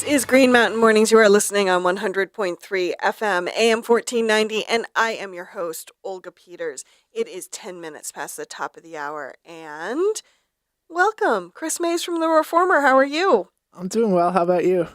is Green Mountain Mornings. You are listening on 100.3 FM, AM 1490, and I am your host, Olga Peters. It is 10 minutes past the top of the hour, and welcome, Chris Mays from The Reformer. How are you? I'm doing well. How about you?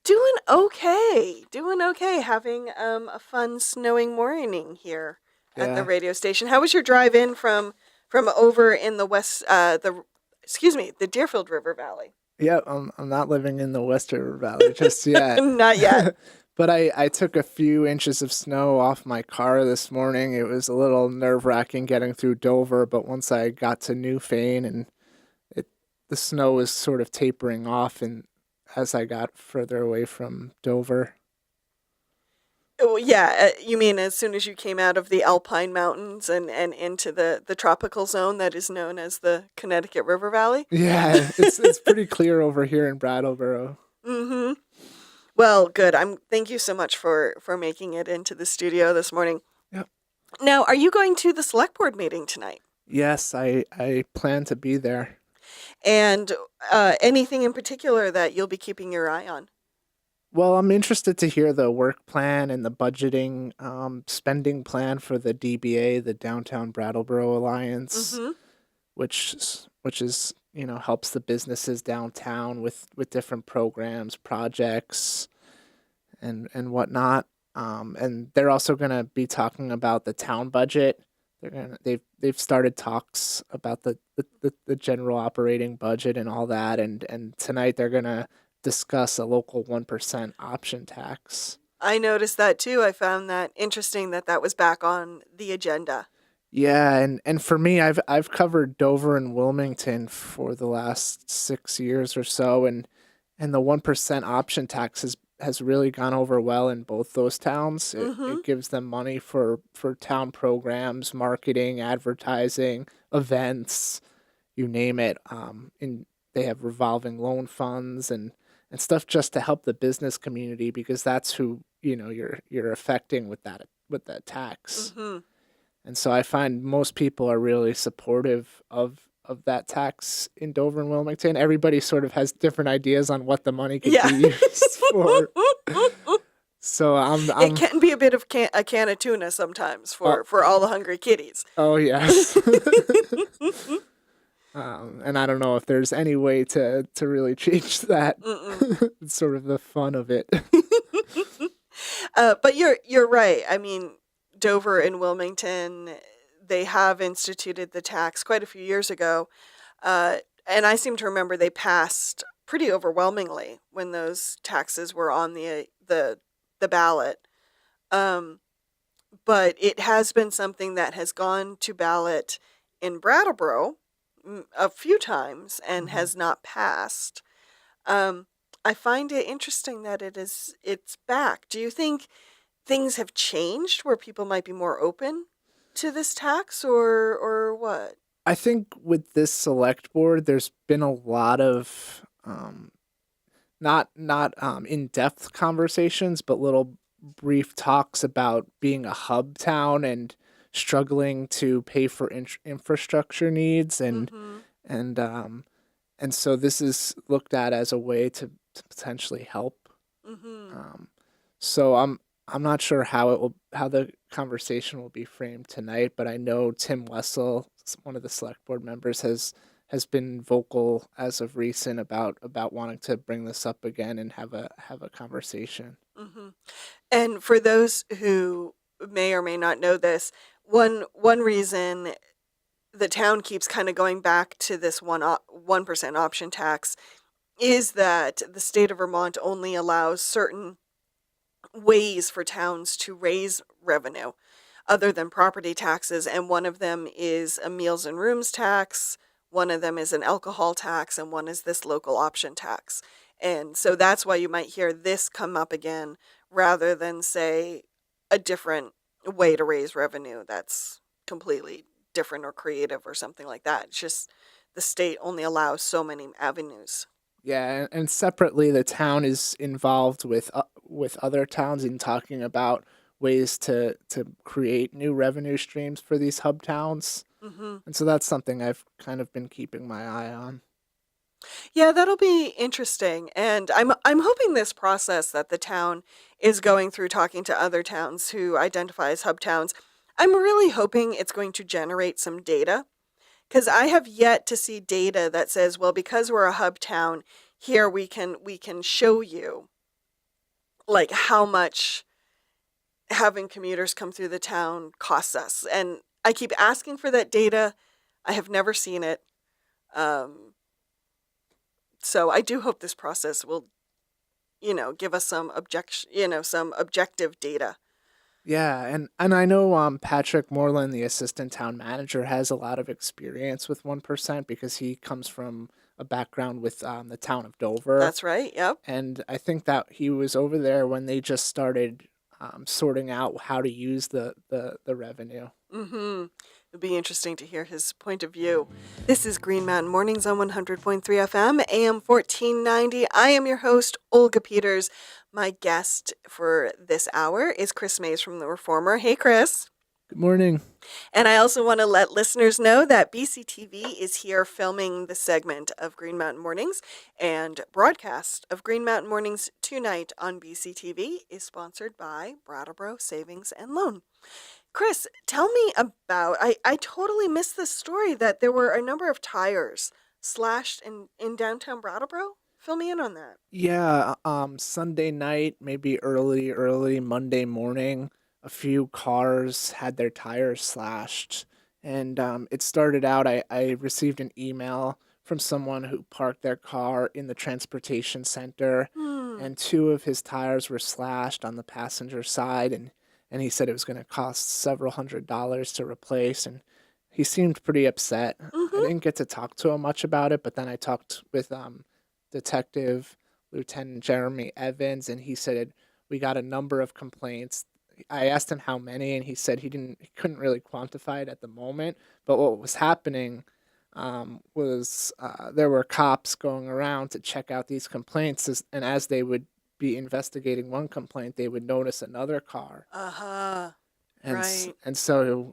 Doing okay. Doing okay. Having a fun snowing morning here at the Yeah. radio station. How was your drive in from over in the the Deerfield River Valley? Yeah, I'm not living in the West River Valley just yet. Not yet. But I took a few inches of snow off my car this morning. It was a little nerve-wracking getting through Dover, but once I got to Newfane and the snow was sort of tapering off and as I got further away from Dover. Oh, yeah, you mean as soon as you came out of the Alpine Mountains and into the tropical zone that is known as the Connecticut River Valley? Yeah, it's pretty clear over here in Brattleboro. Mm-hmm. Well, good. Thank you so much for making it into the studio this morning. Yep. Now, are you going to the select board meeting tonight? Yes, I plan to be there. And anything in particular that you'll be keeping your eye on? Well, I'm interested to hear the work plan and the budgeting spending plan for the DBA, the Downtown Brattleboro Alliance, Mm-hmm. which is helps the businesses downtown with different programs, projects, and whatnot. And they're also going to be talking about the town budget. They've started talks about the general operating budget and all that, and tonight they're gonna discuss a local 1% option tax. I noticed that too. I found that interesting that was back on the agenda. Yeah, and for me, I've covered Dover and Wilmington for the last 6 years or so, and the 1% option tax has really gone over well in both those towns. Mm-hmm. It gives them money for town programs, marketing, advertising, events, you name it. And they have revolving loan funds and stuff just to help the business community because that's who you're affecting with that tax. Mm-hmm. And so I find most people are really supportive of that tax in Dover and Wilmington. Everybody sort of has different ideas on what the money could be used for. So It can be a bit of a can of tuna sometimes for all the hungry kitties. Oh yes. And I don't know if there's any way to really change that. It's sort of the fun of it. But you're right. I mean, Dover and Wilmington, they have instituted the tax quite a few years ago, and I seem to remember they passed pretty overwhelmingly when those taxes were on the ballot. But it has been something that has gone to ballot in Brattleboro a few times and has not passed. I find it interesting that it's back. Do you think things have changed where people might be more open to this tax or what? I think with this select board, there's been a lot of not in-depth conversations, but little brief talks about being a hub town and struggling to pay for infrastructure needs Mm-hmm. and so this is looked at as a way to potentially help. Mm-hmm. So I'm not sure how the conversation will be framed tonight, but I know Tim Wessel, one of the select board members, has been vocal as of recent about wanting to bring this up again and have a conversation. Mm-hmm. And for those who may or may not know this, one reason the town keeps kind of going back to this 1% option tax is that the state of Vermont only allows certain ways for towns to raise revenue other than property taxes, and one of them is a meals and rooms tax, one of them is an alcohol tax, and one is this local option tax. And so that's why you might hear this come up again rather than, say, a different way to raise revenue that's completely different or creative or something like that. It's just the state only allows so many avenues. Yeah, and separately, the town is involved with other towns in talking about ways to create new revenue streams for these hub towns. Mm-hmm. And so that's something I've kind of been keeping my eye on. Yeah, that'll be interesting. And I'm hoping this process that the town is going through talking to other towns who identify as hub towns, I'm really hoping it's going to generate some data because I have yet to see data that says, well, because we're a hub town, here we can show you like how much having commuters come through the town costs us. And I keep asking for that data. I have never seen it. Um, so I do hope this process will, give us some some objective data. Yeah, and I know Patrick Moreland, the assistant town manager, has a lot of experience with 1% because he comes from a background with the town of Dover. That's right. Yep. And I think that he was over there when they just started sorting out how to use the revenue. Mm-hmm. It'll be interesting to hear his point of view. This is Green Mountain Mornings on 100.3 FM, AM 1490. I am your host, Olga Peters. My guest for this hour is Chris Mays from The Reformer. Hey, Chris. Good morning. And I also want to let listeners know that BCTV is here filming the segment of Green Mountain Mornings, and broadcast of Green Mountain Mornings tonight on BCTV is sponsored by Brattleboro Savings and Loan. Chris, tell me about, I totally missed this story that there were a number of tires slashed in downtown Brattleboro. Fill me in on that. Yeah, Sunday night, maybe early Monday morning, a few cars had their tires slashed. And it started out, I received an email from someone who parked their car in the transportation center, Hmm. and two of his tires were slashed on the passenger side, and he said it was going to cost several $100s to replace. And he seemed pretty upset. I Mm-hmm. didn't get to talk to him much about it, but then I talked with Detective Lieutenant Jeremy Evans, and he said we got a number of complaints. I asked him how many, and he said he couldn't really quantify it at the moment. But what was happening was there were cops going around to check out these complaints, and as they would be investigating one complaint, they would notice another car. Uh-huh. And Right. and so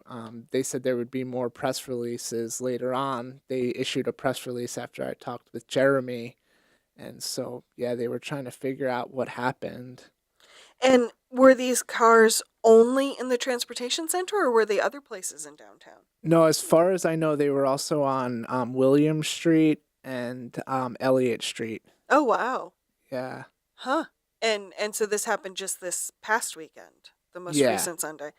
they said there would be more press releases later on. They issued a press release after I talked with Jeremy, and so, yeah, they were trying to figure out what happened. And were these cars only in the transportation center, or were they other places in downtown? No, as far as I know, they were also on William Street and Elliott Street. Oh, wow. Yeah. Huh. And so this happened just this past weekend, the most Yeah. recent Sunday.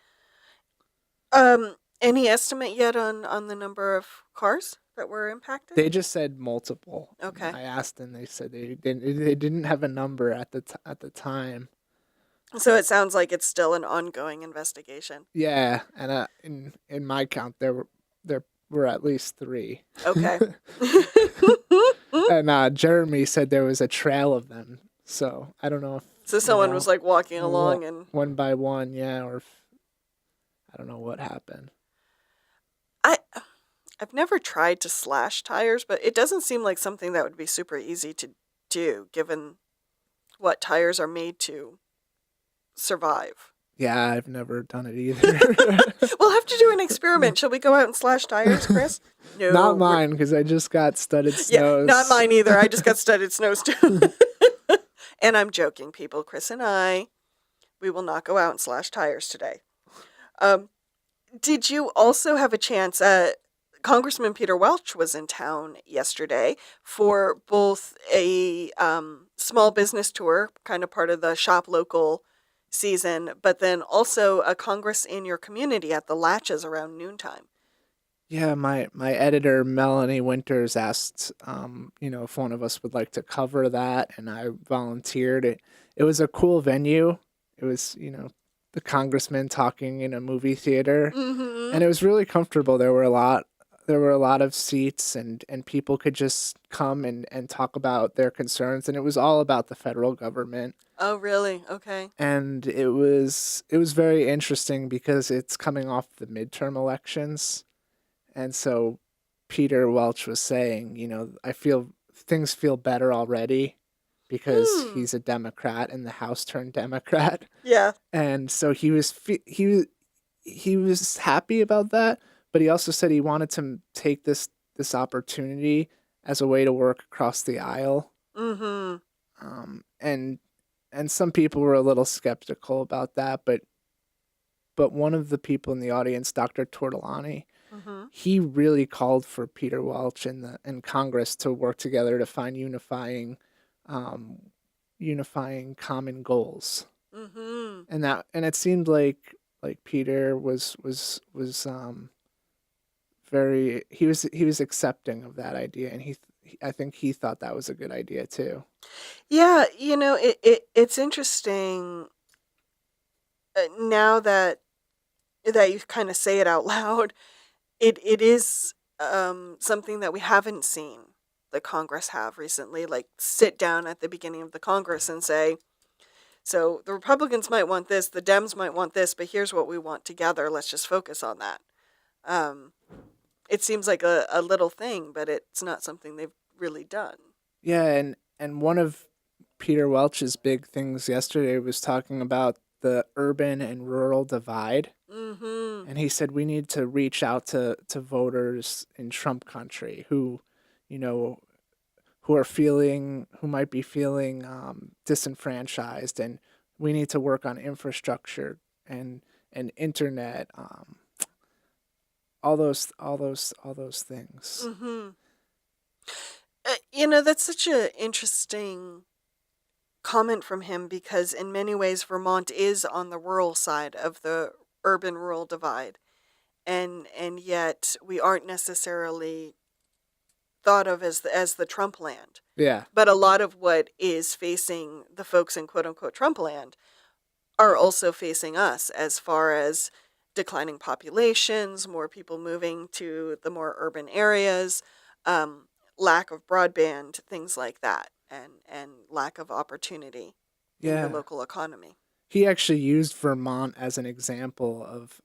Any estimate yet on the number of cars that were impacted? They just said multiple. Okay. I asked, and they said they didn't have a number at at the time. So it sounds like it's still an ongoing investigation. Yeah, and in my count, there were at least three. Okay. And Jeremy said there was a trail of them. So I don't know if So someone was like walking along and one by one, yeah, or if, I don't know what happened. I I've never tried to slash tires, but it doesn't seem like something that would be super easy to do given what tires are made to survive. Yeah, I've never done it either. We'll have to do an experiment. Shall we go out and slash tires, Chris? No. Not mine, because I just got studded Yeah, snows. not mine either. I just got studded snows too. And I'm joking, people. Chris and I, we will not go out and slash tires today. Did you also have a chance? Congressman Peter Welch was in town yesterday for both a small business tour, kind of part of the Shop Local season, but then also a Congress in Your Community at the Latches around noontime. Yeah, my editor Melanie Winters asked, if one of us would like to cover that, and I volunteered. It was a cool venue. It was, the congressman talking in a movie theater, Mm-hmm. and it was really comfortable. There were a lot of seats, and people could just come and talk about their concerns, and it was all about the federal government. Oh, really? Okay. And it was very interesting because it's coming off the midterm elections. And so Peter Welch was saying, I feel things feel better already because he's a Democrat and the House turned Democrat. Yeah. And so he was happy about that, but he also said he wanted to take this opportunity as a way to work across the aisle. Mm-hmm. And some people were a little skeptical about that, but one of the people in the audience, Dr. Tortolani, Mm-hmm. he really called for Peter Welch and Congress to work together to find um, unifying common goals. Mm-hmm. And it seemed like Peter was very he was accepting of that idea, and I think he thought that was a good idea too. Yeah, it's interesting now that you kind of say it out loud. It is something that we haven't seen the Congress have recently, like sit down at the beginning of the Congress and say, so the Republicans might want this, the Dems might want this, but here's what we want together. Let's just focus on that. Um, it seems like a little thing, but it's not something they've really done. Yeah, and one of Peter Welch's big things yesterday was talking about the urban and rural divide. Mm-hmm. And he said we need to reach out to voters in Trump country who, you know, who might be feeling disenfranchised, and we need to work on infrastructure and internet, all those things. Mm-hmm. That's such an interesting comment from him because in many ways Vermont is on the rural side of the urban rural divide, and yet we aren't necessarily thought of as the Trump land. Yeah, But a lot of what is facing the folks in quote unquote Trump land are also facing us as far as declining populations, more people moving to the more urban areas, lack of broadband, things like that, and lack of opportunity in your yeah. local economy. He actually used Vermont as an example of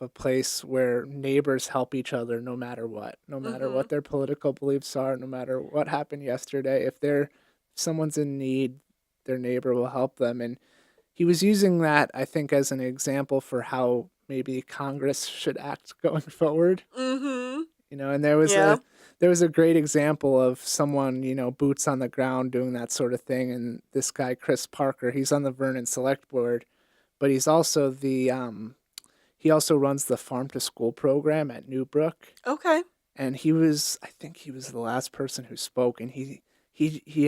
a place where neighbors help each other no matter Mm-hmm. what their political beliefs are, no matter what happened yesterday. If someone's in need, their neighbor will help them. And he was using that, I think, as an example for how maybe Congress should act going forward. Mm-hmm. And Yeah. there was a great example of someone, boots on the ground doing that sort of thing. And this guy Chris Parker, he's on the Vernon Select Board, but he also runs the Farm to School program at Newbrook. Okay. And I think he was the last person who spoke, and he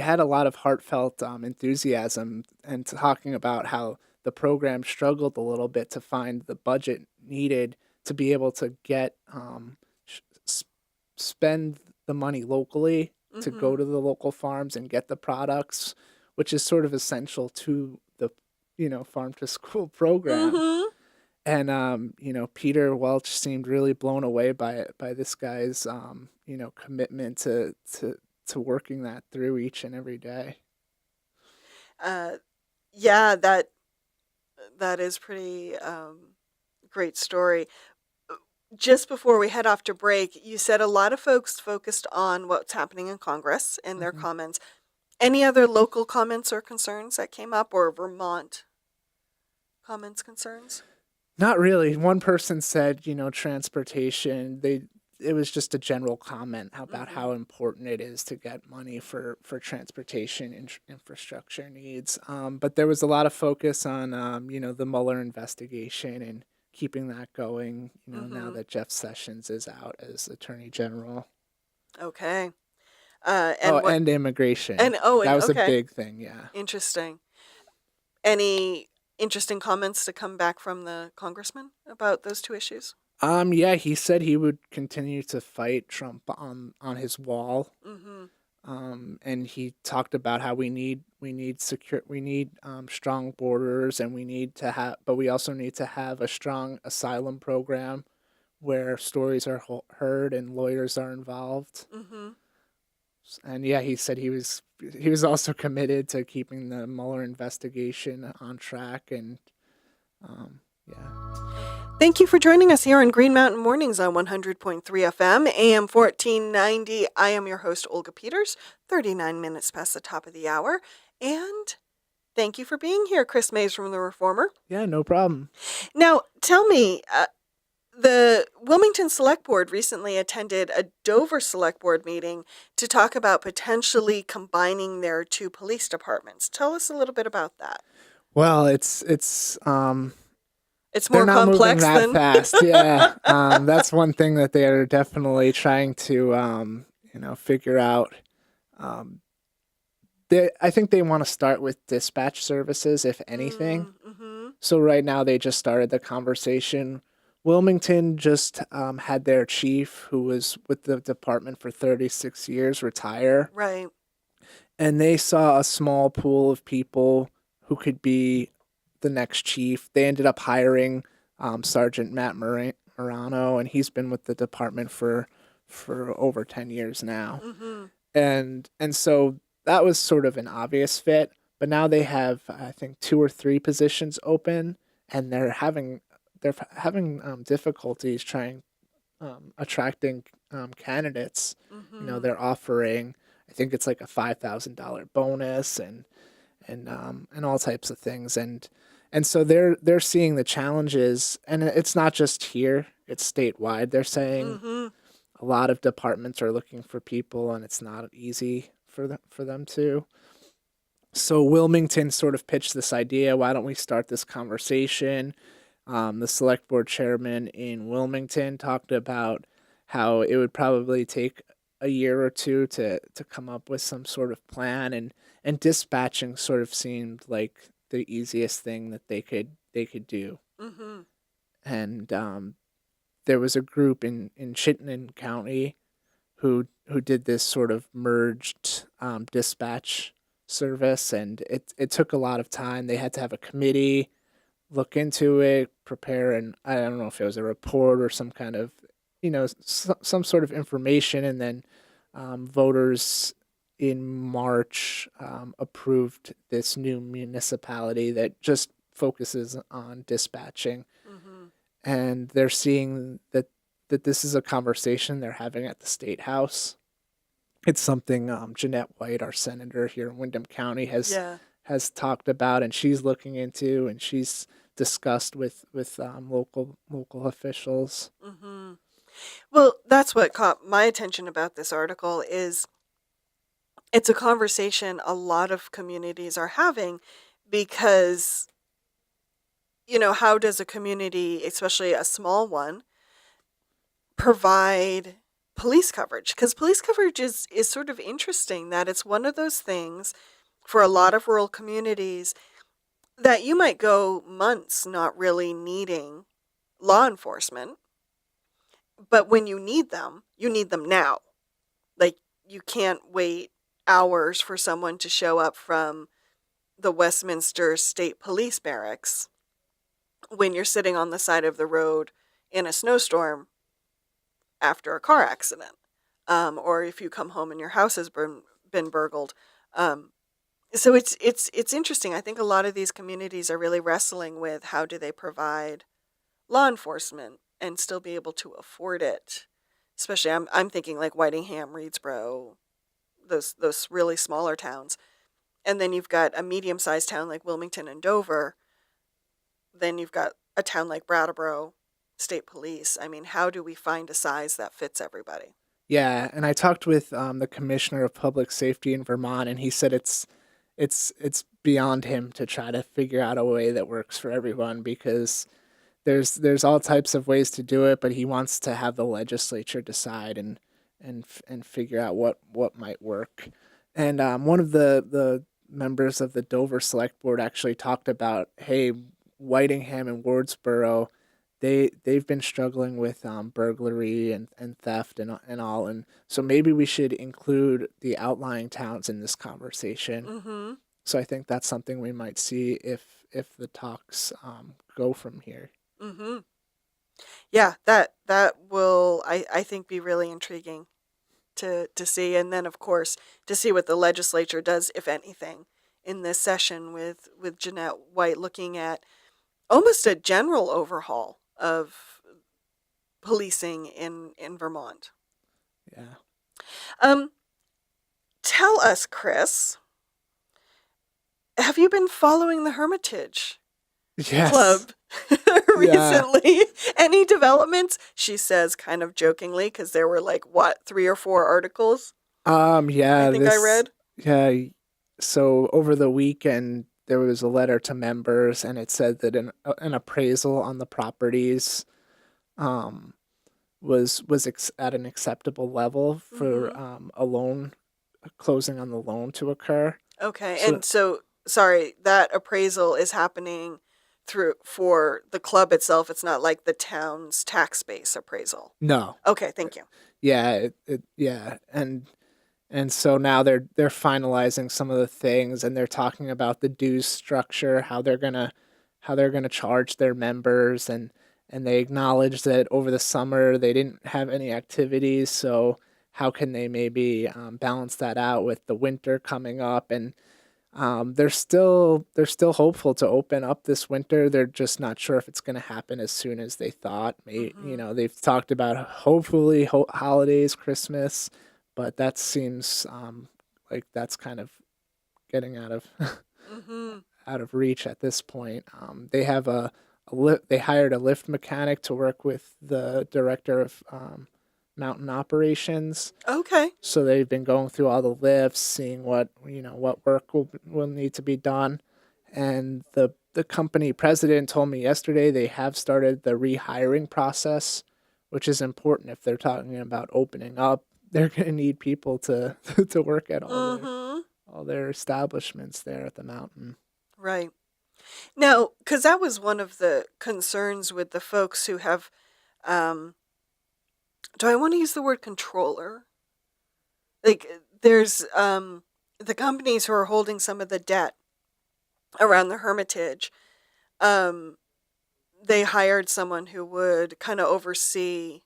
had a lot of heartfelt enthusiasm and talking about how the program struggled a little bit to find the budget needed to be able to get spend the money locally to Mm-hmm. go to the local farms and get the products, which is sort of essential to the farm to school program. Mm-hmm. And Peter Welch seemed really blown away by this guy's commitment to working that through each and every day. Uh, yeah, that is pretty great story. Just before we head off to break, you said a lot of folks focused on what's happening in Congress and their Hmm. comments. Any other local comments or concerns that came up, or Vermont comments, concerns? Not really. One person said, transportation. It was just a general comment about Mm-hmm. how important it is to get money for transportation infrastructure needs. But there was a lot of focus on, the Mueller investigation and keeping that going. Now Mm-hmm. that Jeff Sessions is out as Attorney General. Okay. Oh, And what? and immigration. And oh, That and was a okay. big thing. Yeah. Interesting. Any interesting comments to come back from the congressman about those two issues? Yeah, he said he would continue to fight Trump on his wall. Mm-hmm. And he talked about how we need strong borders, and but we also need to have a strong asylum program where stories are heard and lawyers are involved. Mm-hmm. And yeah, he said he was also committed to keeping the Mueller investigation on track, and yeah. Thank you for joining us here on Green Mountain Mornings on 100.3 FM, AM 1490. I am your host, Olga Peters, 39 minutes past the top of the hour. And thank you for being here, Chris Mays from The Reformer. Yeah, no problem. Now, tell me, The Wilmington Select Board recently attended a Dover Select Board meeting to talk about potentially combining their two police departments. Tell us a little bit about that. Well, it's It's they're more not moving complex that than. fast. Yeah. That's one thing that they are definitely trying to figure out. Um, I think they want to start with dispatch services, if anything. Mm-hmm. So right now they just started the conversation. Wilmington just had their chief, who was with the department for 36 years, retire, Right. and they saw a small pool of people who could be the next chief. They ended up hiring Sergeant Matt Morano, and he's been with the department for over 10 years now. Mm-hmm. And so that was sort of an obvious fit. But now they have, I think, two or three positions open, and they're having difficulties trying attracting candidates. Mm-hmm. They're offering, I think it's like a $5,000 bonus and all types of things, and so they're seeing the challenges, and it's not just here; it's statewide. They're saying Mm-hmm. a lot of departments are looking for people, and it's not easy for them to. So Wilmington sort of pitched this idea. Why don't we start this conversation? The select board chairman in Wilmington talked about how it would probably take a year or two to come up with some sort of plan, and dispatching sort of seemed like the easiest thing that they could do. Mm-hmm. And there was a group in Chittenden County who did this sort of merged dispatch service, and it took a lot of time. They had to have a committee look into it, prepare, and I don't know if it was a report or some kind of, some sort of information, and then voters in March approved this new municipality that just focuses on dispatching, Mm-hmm. and they're seeing that this is a conversation they're having at the state house. It's something Jeanette White, our senator here in Windham County, has Yeah. has talked about, and she's looking into, and she's discussed with local officials. Mm-hmm. Well, that's what caught my attention about this article is it's a conversation a lot of communities are having because, how does a community, especially a small one, provide police coverage? Because police coverage is sort of interesting that it's one of those things for a lot of rural communities that you might go months not really needing law enforcement, but when you need them now. Like, you can't wait hours for someone to show up from the Westminster State Police Barracks when you're sitting on the side of the road in a snowstorm after a car accident, or if you come home and your house has been burgled. Um, so it's interesting. I think a lot of these communities are really wrestling with how do they provide law enforcement and still be able to afford it. Especially, I'm thinking like Whitingham, Reedsboro, those really smaller towns, and then you've got a medium sized town like Wilmington and Dover. Then you've got a town like Brattleboro, state police. I mean, how do we find a size that fits everybody? Yeah, and I talked with the commissioner of public safety in Vermont, and he said it's beyond him to try to figure out a way that works for everyone, because there's all types of ways to do it, but he wants to have the legislature decide and figure out what might work. And one of the members of the Dover Select Board actually talked about, hey, Whitingham and Wardsboro, they've been struggling with burglary and theft and all, and so maybe we should include the outlying towns in this conversation. Mm-hmm. So I think that's something we might see if the talks go from here. Mm-hmm. Yeah, that will I think be really intriguing to see, and then of course to see what the legislature does, if anything, in this session with Jeanette White looking at almost a general overhaul of policing in Vermont. Yeah. Um, Tell us, Chris, have you been following the Hermitage? Yes. club Yeah. recently. Any developments? She says, kind of jokingly, because there were like, what, 3 or 4 articles I Yeah, think I this, read? yeah. So over the weekend, there was a letter to members, and it said that an appraisal on the properties um, at an acceptable level for Hmm. a loan closing on the loan to occur. Okay. So And so, sorry, that appraisal is happening through for the club itself. It's not like the town's tax base appraisal. no, Okay. Thank you. yeah, yeah, and so now they're finalizing some of the things, and they're talking about the dues structure, how they're gonna charge their members, and they acknowledge that over the summer they didn't have any activities, so how can they maybe balance that out with the winter coming up, and they're still hopeful to open up this winter. They're just not sure if it's going to happen as soon as they thought. You Hmm. know, they've talked about hopefully holidays, Christmas, but that seems like that's kind of getting out of Hmm. out of reach at this point. They have they hired a lift mechanic to work with the director of mountain operations, Okay. so they've been going through all the lifts, seeing what what work will need to be done. And the company president told me yesterday they have started the rehiring process, which is important if they're talking about opening up. They're going to need people to to work at Hmm. all their establishments there at the mountain. Right. Now, because that was one of the concerns with the folks who have, um, do I want to use the word controller? Like, there's the companies who are holding some of the debt around the Hermitage. Um, they hired someone who would kind of oversee.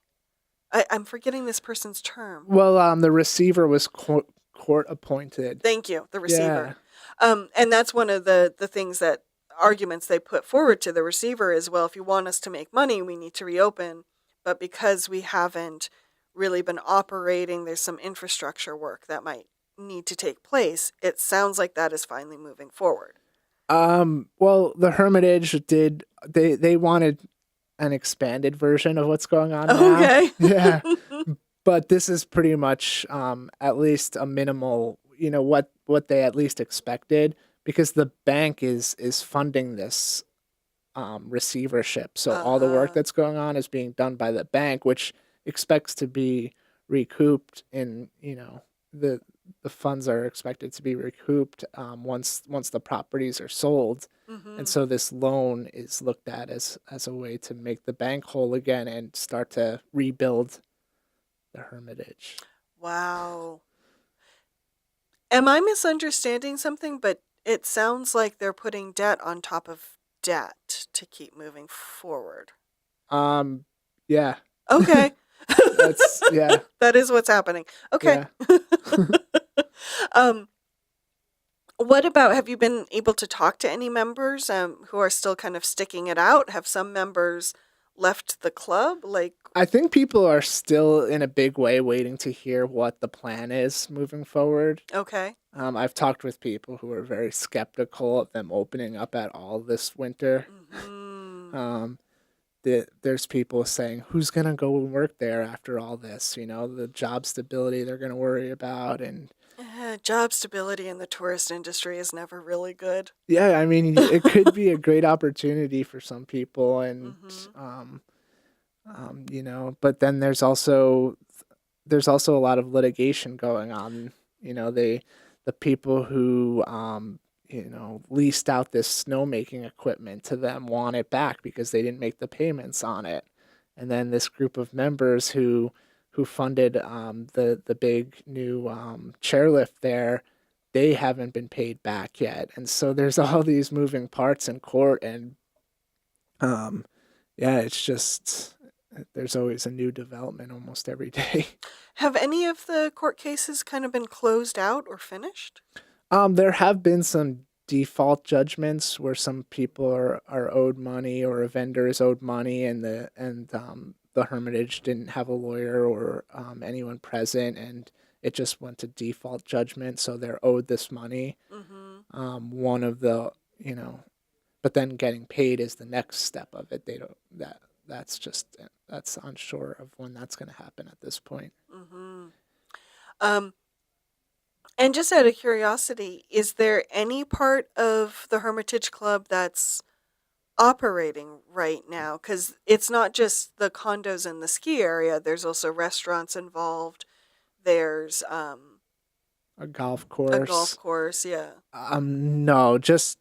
I'm forgetting this person's term. Well, the receiver was court appointed. Thank you, the receiver. Yeah. And that's one of the things that arguments they put forward to the receiver is, well, if you want us to make money, we need to reopen. But because we haven't really been operating, there's some infrastructure work that might need to take place. It sounds like that is finally moving forward. Well, the Hermitage did they wanted an expanded version of what's going on now. Okay. Yeah. But this is pretty much at least a minimal, what they at least expected, because the bank is funding this receivership. So all the work Uh-huh. that's going on is being done by the bank, which expects to be recouped in, the funds are expected to be recouped once the properties are sold. And Mm-hmm. so this loan is looked at as a way to make the bank whole again and start to rebuild the Hermitage. Wow. Am I misunderstanding something? But it sounds like they're putting debt on top of debt to keep moving forward. Um, yeah, Okay. that's yeah, That is what's happening. Okay. yeah. um, what about, have you been able to talk to any members who are still kind of sticking it out? Have some members left the club? Like, I think people are still in a big way waiting to hear what the plan is moving forward. okay. I've talked with people who are very skeptical of them opening up at all this winter. Hmm. Um, there's people saying, who's going to go and work there after all this? The job stability they're going to worry about. And Job stability in the tourist industry is never really good. yeah, I mean, it could be a great opportunity for some people. And, Hmm. but then there's also a lot of litigation going on. The people who, leased out this snowmaking equipment to them want it back because they didn't make the payments on it. And then this group of members who funded the big new chairlift there, they haven't been paid back yet. And so there's all these moving parts in court, and um, yeah, it's just there's always a new development almost every day. Have any of the court cases kind of been closed out or finished? There have been some default judgments where some people are owed money, or a vendor is owed money, and the Hermitage didn't have a lawyer or anyone present, and it just went to default judgment, so they're owed this money. Hmm. One of the you know but then getting paid is the next step of it. They don't that's unsure of when that's going to happen at this point. Mm-hmm. Um, and just out of curiosity, is there any part of the Hermitage Club that's operating right now? Because it's not just the condos in the ski area. There's also restaurants involved. There's A golf a golf course. course. Yeah. No, just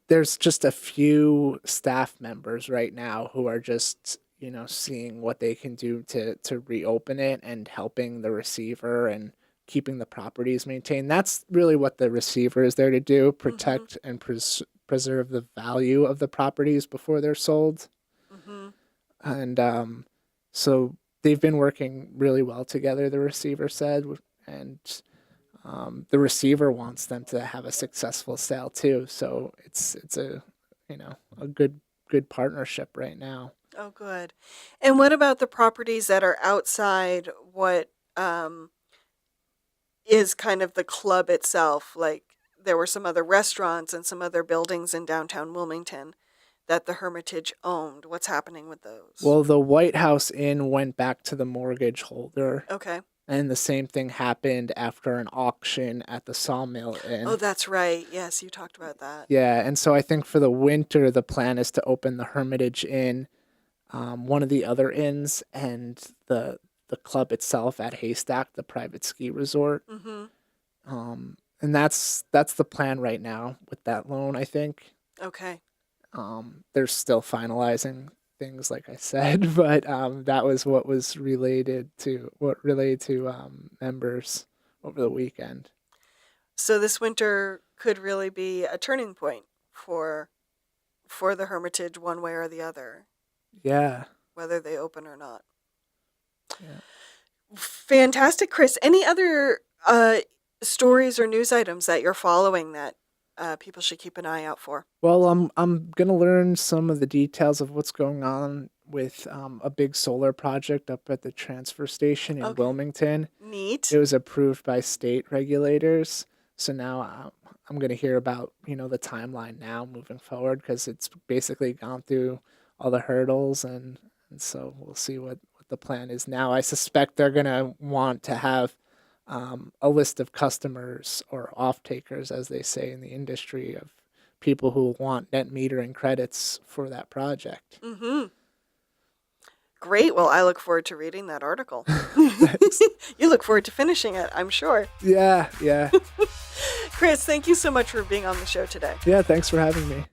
there's just a few staff members right now who are just, seeing what they can do to reopen it and helping the receiver and keeping the properties maintained. That's really what the receiver is there to do, Mm-hmm. protect and preserve the value of the properties before they're sold. Mm-hmm. And so they've been working really well together, the receiver said, and the receiver wants them to have a successful sale too. So it's a a good partnership right now. Oh, good. And what about the properties that are outside what um, is kind of the club itself? Like there were some other restaurants and some other buildings in downtown Wilmington that the Hermitage owned. What's happening with those? Well, the White House Inn went back to the mortgage holder, Okay. and the same thing happened after an auction at the Sawmill Oh, Inn. that's right. Yes, you talked about that. Yeah, and so I think for the winter, the plan is to open the Hermitage Inn, one of the other inns, and the club itself at Haystack, the private ski resort. Mm-hmm. And that's the plan right now with that loan. I think Okay. they're still finalizing things, like I said, but that was what related to members over the weekend. So this winter could really be a turning point for the Hermitage one way or the other, Yeah, whether they open or not. yeah. Fantastic, Chris. Any other stories or news items that you're following that people should keep an eye out for? Well, I'm gonna learn some of the details of what's going on with a big solar project up at the transfer station in Okay. Wilmington. It Neat. was approved by state regulators, so now I'm gonna hear about the timeline now moving forward because it's basically gone through all the hurdles and so we'll see what the plan is now. I suspect they're gonna want to have a list of customers or off takers, as they say in the industry, of people who want net metering credits for that project. Mm-hmm. Great. Well, I look forward to reading that article. Thanks. You look forward to finishing it, I'm sure. Yeah, yeah, Chris, thank you so much for being on the show today. yeah. Thanks for having me.